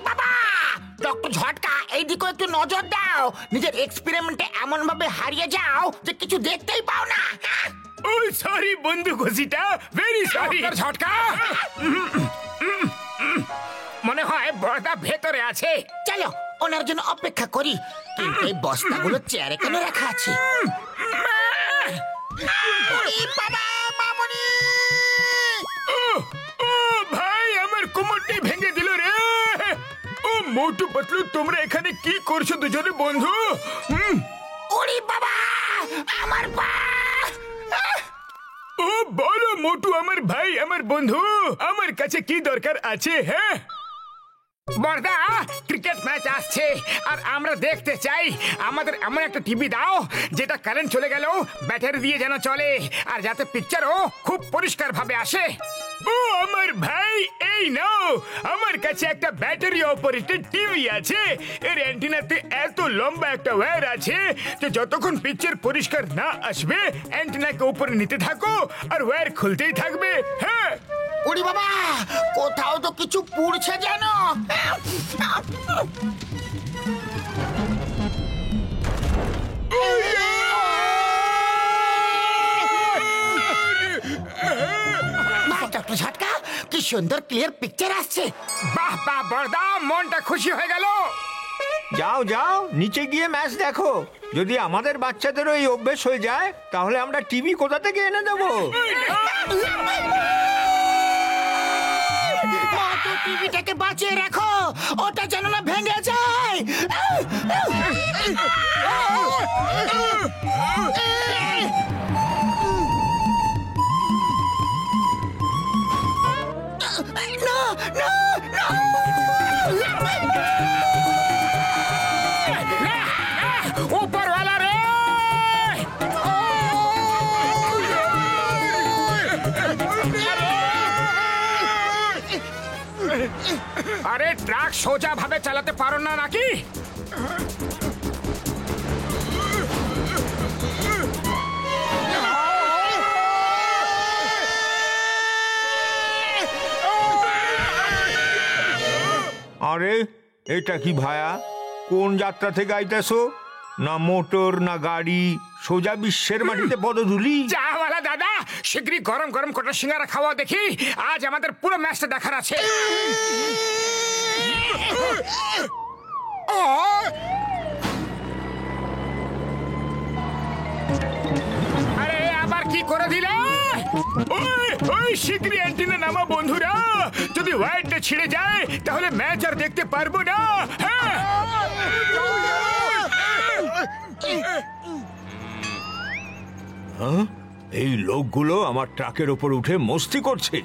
বাবা, ডক্টর ঝটকা, এইদিকে একটু নজর দাও। নিজের এক্সপেরিমেন্টে এমন ভাবে হারিয়ে যাও যে কিছু দেখতেই পাও না। ও সরি বন্ধু ঘষিটা, ভেরি সরি। ঝটকা, মনে হয় বড়দা ভেতরে আছে। চলো ওনার জন্য অপেক্ষা করি। কিন্তু এই বস্তাগুলো চেয়ারে কেন রাখা আছে? বাবা, মামনি! ও ভাই, আমার কোমরটাই ভেঙে দিল রে। ও মোটু পাতলু, তোমরা এখানে কি করছো দুজনে বন্ধু? ওরে বাবা, আমার পা! ও বলো মোটু, আমার ভাই, আমার বন্ধু, আমার কাছে কি দরকার আছে? হ্যাঁ বড়দা, ক্রিকেট ম্যাচ আসছে আর আমরা দেখতে চাই। আমাদের এমন একটা টিভি দাও যেটা কারেন্ট চলে গেল ব্যাটারি দিয়ে যেন চলে, আর যাতে পিকচারও খুব পরিষ্কার ভাবে আসে। ও আমার ভাই, এই নাও, আমার কাছে একটা ব্যাটারি অপারেটেড টিভি আছে। এর অ্যান্টেনাতে এত লম্বা একটা ওয়্যার আছে যে যতক্ষণ পিকচার পরিষ্কার না আসবে অ্যান্টেনাকে উপরে নিতে থাকো আর ওয়্যার খুলতেই থাকবে। হ্যাঁ ওরে বাবা, কোথাও তো কিছু পুড়ছে যেন। ডক্টর ঝটকা, কি সুন্দর ক্লিয়ার পিকচার আসছে। বাহ বাহ বড়দা, মনটা খুশি হয়ে গেল। যাও যাও, নিচে গিয়ে ম্যাচ দেখো। যদি আমাদের বাচ্চাদেরও এই অভ্যেস হয়ে যায় তাহলে আমরা টিভি কোথা থেকে এনে দেবো? টিভিটাকে বাঁচিয়ে রাখো, ওটা যেন না ভেঙে যায়। না, না, না! উপরওয়ালা রে! আরে ট্রাক সোজা ভাবে চালাতে পারো না নাকি? আরে এটা কি ভায়া? কোন যাত্রা থেকে আইতেছো? না মোটর না গাড়ি, সোজা বিশ্বের মাটিতে পদধূলি। চাওয়ালা দাদা, শীঘ্রই গরম গরম কটা সিঙ্গারা খাওয়া দেখি। আজ আমাদের পুরো ম্যাচটা দেখার আছে। আরে আবার কি করে দিলে? ওই ওই শীঘ্রই অ্যান্টেনা নামা বন্ধুরা। যদি ওয়্যারটা ছিঁড়ে যায় তাহলে ম্যাচ আর দেখতে পারবো না। হ্যাঁ এই লোকগুলো আমার ট্রাকের ওপর উঠে মস্তি করছে।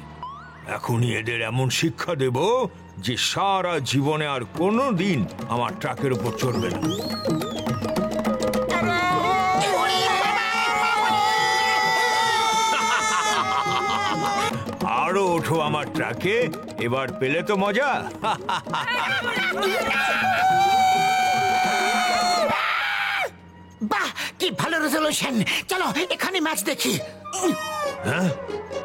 এখনই এদের এমন শিক্ষা দেব যে সারা জীবনে আর কোনো দিন আমার ট্রাকের উপর চড়বে না। আরো ওঠো আমার ট্রাকে, এবার পেলে তো মজা। বাহ, কি ভালো রেজলিউশন। চলো এখানে ম্যাচ দেখি। হ্যাঁ,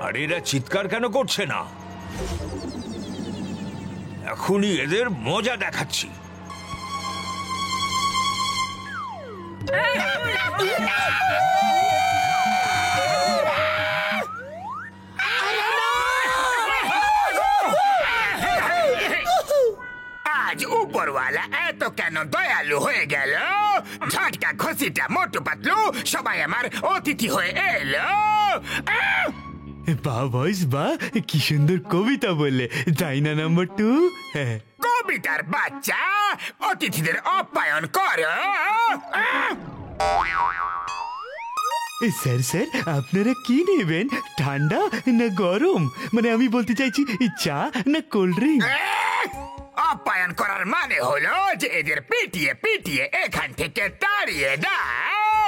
আর এরা চিৎকার কেন করছে না? এখনই এদের মজা দেখাচ্ছি। আজ উপরওয়ালা এত কেন দয়ালু হয়ে গেল? ঝটকা, ঘষিটা, মোটু পাতলু সবাই আমার অতিথি হয়ে এলো। বাহ বয়স বাহ, কি সুন্দর কবিতা বললে, তাই না নাম্বার 2? কবিতার বাচ্চা, অতিথিদের আপ্যায়ন করো। স্যার স্যার, আপনারা কি নেবেন, ঠান্ডা না গরম? মানে আমি বলতে চাইছি চা না কোল্ড ড্রিঙ্ক? আপ্যায়ন করার মানে হলো যে এদের পিটিয়ে পিটিয়ে এখান থেকে তাড়িয়ে দাও।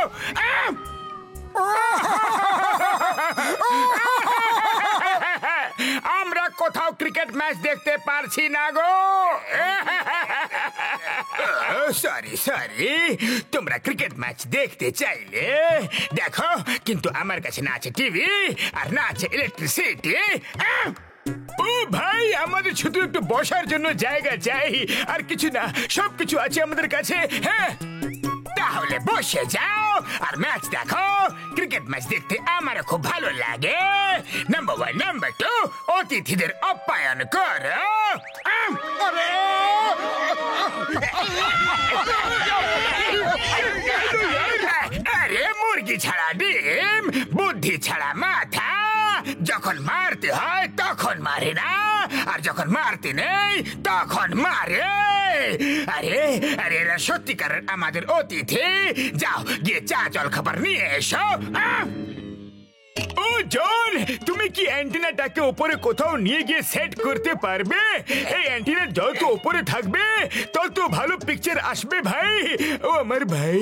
আমরা কোথাও ক্রিকেট ম্যাচ দেখতে পারছি না গো। সরি সরি, তোমরা ক্রিকেট ম্যাচ দেখতে চাইলে দেখো, কিন্তু আমার কাছে না আছে টিভি আর না আছে ইলেকট্রিসিটি। ও ভাই, আমাদের শুধু একটু বসার জন্য জায়গা চাই, আর কিছু না, সবকিছু আছে আমাদের কাছে। হ্যাঁ, তাহলে বসে যাও আর ম্যাচ দেখো। ক্রিকেট ম্যাচ দেখতে আমারও খুব ভালো লাগে। নাম্বার 1, নাম্বার 2, অতিথিদের আপ্যায়ন করো। আরে মুরগি ছাড়া ডিম, বুদ্ধি ছাড়া মাথা। যখন মারতে হয় তখন মারে না, আর যখন মারতে নেই তখন মারে। আরে আরে, এরা সত্যিকারের আমাদের অতিথি। যাও গিয়ে চা জল খাবার নিয়ে এসো। ও জন, তুমি কি অ্যান্টেনাটাকে উপরে কোথাও নিয়ে গিয়ে সেট করতে পারবে? এই অ্যান্টেনা যত উপরে থাকবে তত ভালো পিকচার আসবে ভাই। ও আমার ভাই,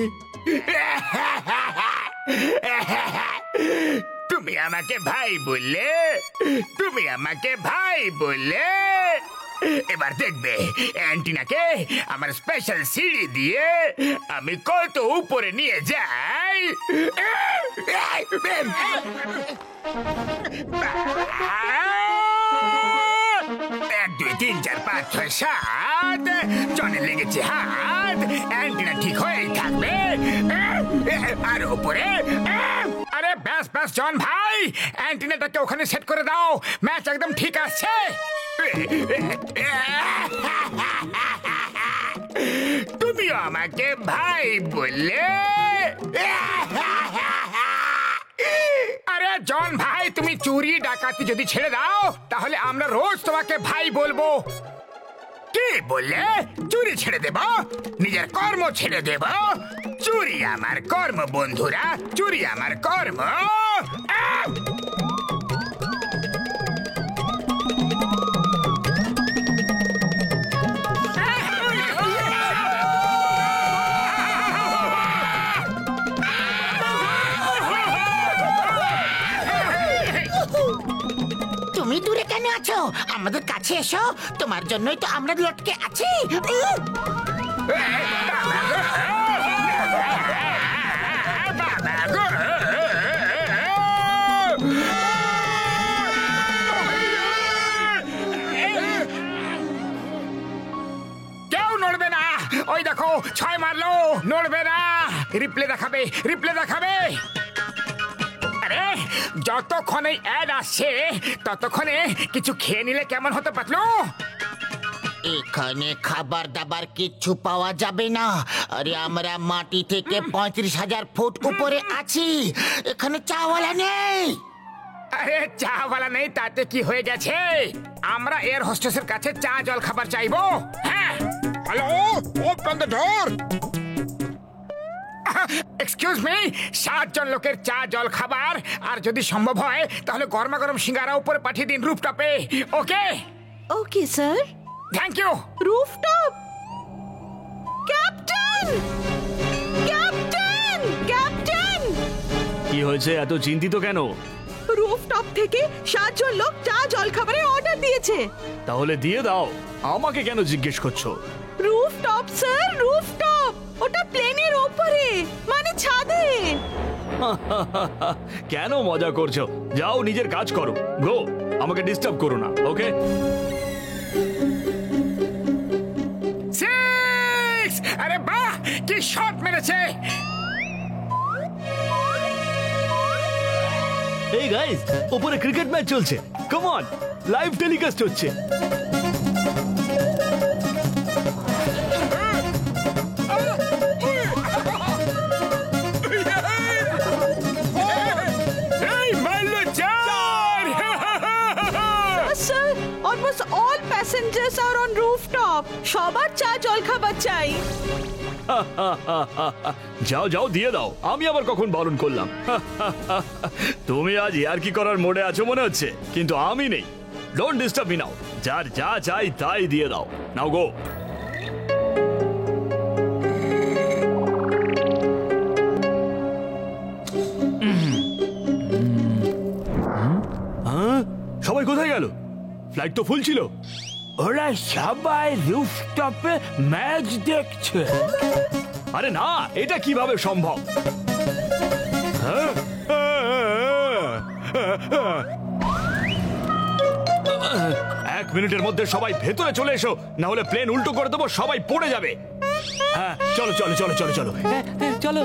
তুমি আমাকে ভাই বললে, তুমি আমাকে ভাই বললে। এবার দেখবে অ্যান্টিনাকে আমার স্পেশাল সিঁড়ি দিয়ে আমি কত উপরে নিয়ে যাই। 1, 2, 3, 4, 5, 6, 7। জনে লেগেছে হাত, অ্যান্টিনা ঠিক হয়েই থাকবে। আর উপরে। আরে ব্যাস ব্যাস জন ভাই, অ্যান্টিনাটাকে ওখানে সেট করে দাও। ম্যাচ একদম ঠিক আছে। তুমিও আমাকে ভাই বললে। আরে জন ভাই, তুমি চুরি ডাকাতি যদি ছেড়ে দাও তাহলে আমরা রোজ তোমাকে ভাই বলবো। কি বললে? চুরি ছেড়ে দেব? নিজের কর্ম ছেড়ে দেব? চুরি আমার কর্ম বন্ধুরা, চুরি আমার কর্ম। তুমি দূরে কেন আছো? আমাদের কাছে এসো, তোমার জন্যই তো আমরা লটকে আছি। কেউ নড়বে না। ওই দেখো 6 মারলো, নড়বে না। রিপ্লে দেখাবে, রিপ্লে দেখাবে। আরে যতক্ষণে অ্যাড আসছে ততক্ষণে কিছু খেয়ে নিলে কেমন হতে পারলো? এখানে খাবার দাবার কিচ্ছু পাওয়া যাবে না। আরে আমরা মাটি থেকে 35,000 ফুট উপরে আছি, এখানে চাওয়ালা নেই। আরে চাওয়ালা নেই তাতে কি হয়ে গেছে? আমরা এয়ার হোস্টেসের কাছে চা জল খাবার চাইবো। হ্যাঁ, hello, open the door. Excuse me, 7 জন লোকের চা জল খাবার, আর যদি সম্ভব হয় তাহলে গরমা গরম সিঙ্গারা উপরে পাঠিয়ে দিন রুফটপে। Okay okay sir. Thank you. Rooftop. Captain, captain, captain. কি হয়েছে, এত চিন্তিত কেন? রুফটপ থেকে 7 জন লোক চা জল খাবারের অর্ডার দিয়েছে। তাহলে দিয়ে দাও, আমাকে কেন জিজ্ঞেস করছো? Rooftop sir, rooftop. ওটা প্লেনের ওপরে, মানে ছাদে। কেন মজা করছো? যাও নিজের কাজ করো, গো। আমাকে ডিস্টার্ব করো না, ওকে? 6! আরে বাহ, কি শট মেরেছে! এই গাইস, উপরে ক্রিকেট ম্যাচ চলছে। কাম অন, লাইভ টেলিকাস্ট হচ্ছে। Almost all passengers are on rooftop. সবার চা জল খাবার চাই। যাও যাও, দিয়ে দাও। আমি আবার কখন বারণ করলাম? তুমি আজ আর কি করার মোডে আছো মনে হচ্ছে, কিন্তু আমি নেই। Don't disturb me now. যার যা চাই তাই দিয়ে দাও। নাও গো। সবাই কোথায় গেল? ফ্লাইট তো ফুল ছিল। ওরা সবাই রুফটপে ম্যাচ দেখছে। আরে না, এটা কিভাবে সম্ভব? 1 মিনিটের মধ্যে সবাই ভেতরে চলে এসো, না হলে প্লেন উল্টো করে দেবো, সবাই পড়ে যাবে। হ্যাঁ চলো চলো চলো চলো চলো চলো।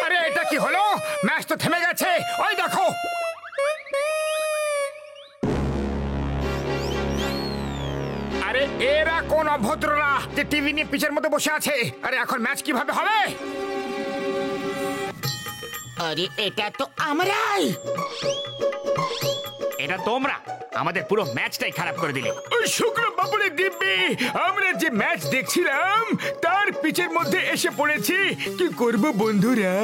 আরে এটা কি হলো? ম্যাচ তো থেমে গেছে, ওই দেখো। আরে এরা কোন অভদ্ররা যে টিভি নিয়ে পিছের মধ্যে বসে আছে? আরে এখন ম্যাচ কিভাবে হবে? আরে এটা তো আমরাই। এটা তোমরা আমাদের পুরো ম্যাচটাই খারাপ করে দিলে। ওই শুক্র বাবুরে দিব্যি, আমরা যে ম্যাচ দেখছিলাম তার পিচের মধ্যে এসে পড়েছি। কি করব বন্ধুরা?